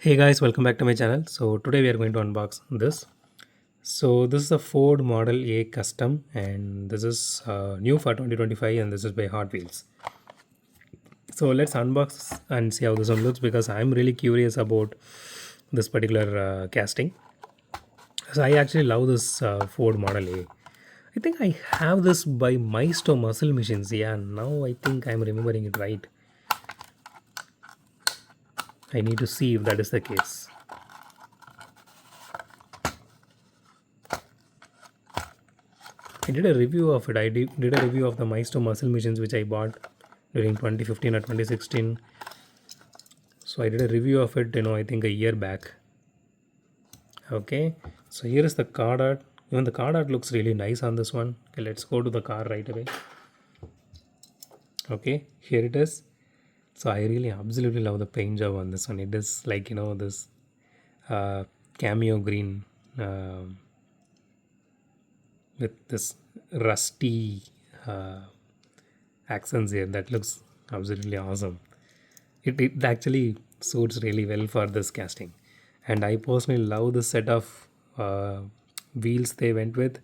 Hey guys, welcome back to my channel. So today we are going to unbox this. So this is a Ford Model A Custom and this is new for 2025 and this is by Hot Wheels. So let's unbox and see how this one looks because I'm really curious about this particular casting. So I actually love this Ford Model A. I think I have this by Maestro Muscle Machines. Yeah, now I think I'm remembering it right. I need to see if that is the case. I did a review of it. I did a review of the Maestro muscle machines which I bought during 2015 or 2016. So I did a review of it, I think a year back. Okay, so here is the card art. Even the card art looks really nice on this one. Okay, let's go to the car right away. Okay, here it is. So I really absolutely love the paint job on this one. It is like this uh, cameo green with this rusty uh, accents here. That looks absolutely awesome. It actually suits really well for this casting, and I personally love the set of wheels they went with.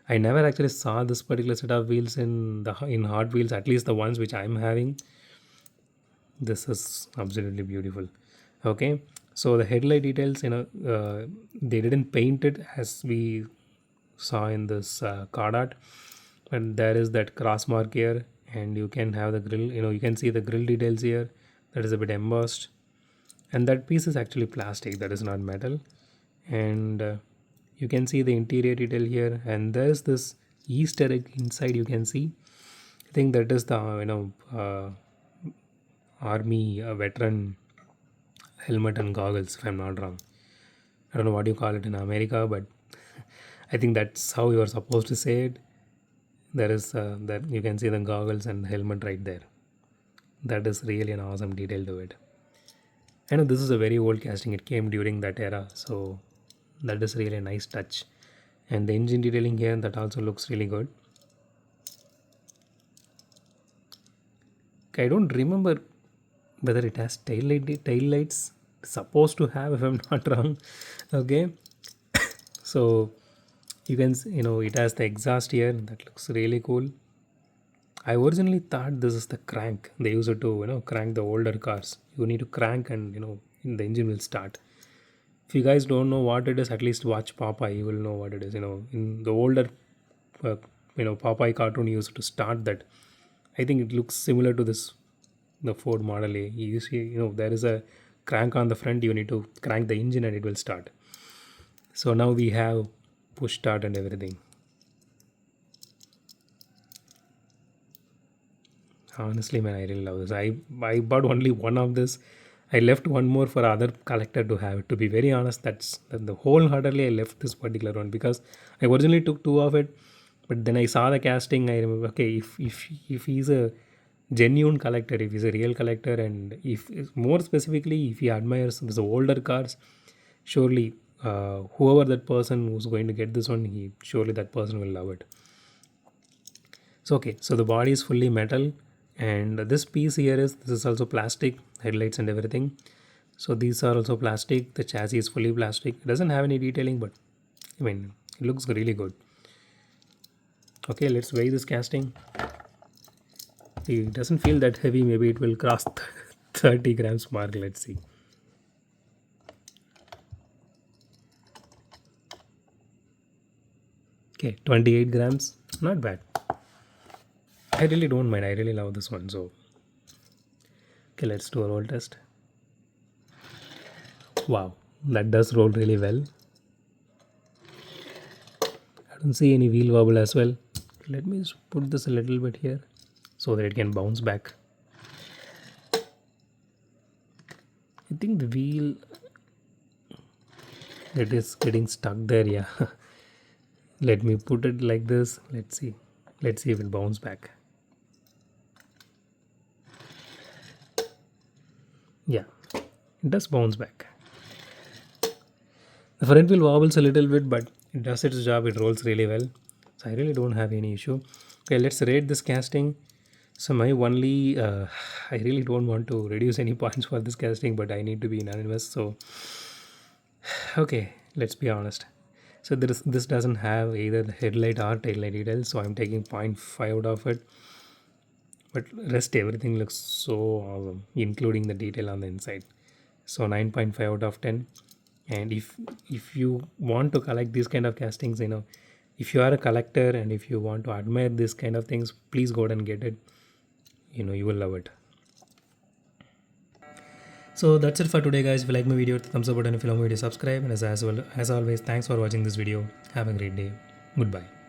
I never actually saw this particular set of wheels in Hot Wheels, at least the ones which I'm having. This is absolutely beautiful. Okay, so the headlight details, they didn't paint it as we saw in this card art, and there is that cross mark here, and you can have the grill, you can see the grill details here. That is a bit embossed, and that piece is actually plastic, that is not metal. And you can see the interior detail here, and there's this Easter egg inside. You can see, I think that is the army veteran helmet and goggles, if I'm not wrong. I don't know what you call it in America, but I think that's how you are supposed to say it. There is that you can see the goggles and helmet right there. That is really an awesome detail to it. I know this is a very old casting. It came during that era, so that is really a nice touch. And the engine detailing here, that also looks really good. I don't remember whether it has tail lights. Supposed to have, if I'm not wrong. Okay, so you can it has the exhaust here. That looks really cool. I originally thought this is the crank they use it to crank the older cars. You need to crank and the engine will start. If you guys don't know what it is, at least watch Popeye. You will know what it is. In the older uh, Popeye cartoon, he used to start that. I think it looks similar to this, the Ford Model A. You see, there is a crank on the front. You need to crank the engine and it will start. So now we have push start and everything. Honestly, man, I really love this. I bought only one of this. I left one more for other collector to have. To be very honest, that's the wholeheartedly I left this particular one because I originally took two of it, but then I saw the casting. I remember, okay, if he's a genuine collector, if he's a real collector, and if more specifically if he admires the older cars, surely whoever that person who's going to get this one, he surely that person will love it. So okay, so the body is fully metal, and this piece here is this is also plastic, headlights and everything. So these are also plastic. The chassis is fully plastic. It doesn't have any detailing, but I mean it looks really good. Okay, let's weigh this casting. It doesn't feel that heavy. Maybe it will cross 30 grams mark. Let's see. Okay, 28 grams. Not bad. I really don't mind. I really love this one. So okay, let's do a roll test. Wow, that does roll really well. I don't see any wheel wobble as well. Let me just put this a little bit here so that it can bounce back. I think the wheel, it is getting stuck there. Yeah. Let me put it like this. Let's see. Let's see if it bounce back. Yeah, it does bounce back. The front wheel wobbles a little bit, but it does its job. It rolls really well. So I really don't have any issue. Okay, let's rate this casting. So my only, I really don't want to reduce any points for this casting, but I need to be unanimous. So okay, let's be honest. So this doesn't have either the headlight or taillight details, so I'm taking point 0.5 out of it. But rest everything looks so awesome, including the detail on the inside. So 9.5 out of 10. And if you want to collect these kind of castings, if you are a collector and if you want to admire this kind of things, please go ahead and get it. You will love it. So that's it for today, guys. If you like my video, hit the thumbs up button. If you love my video, subscribe. And as well as always, thanks for watching this video. Have a great day. Goodbye.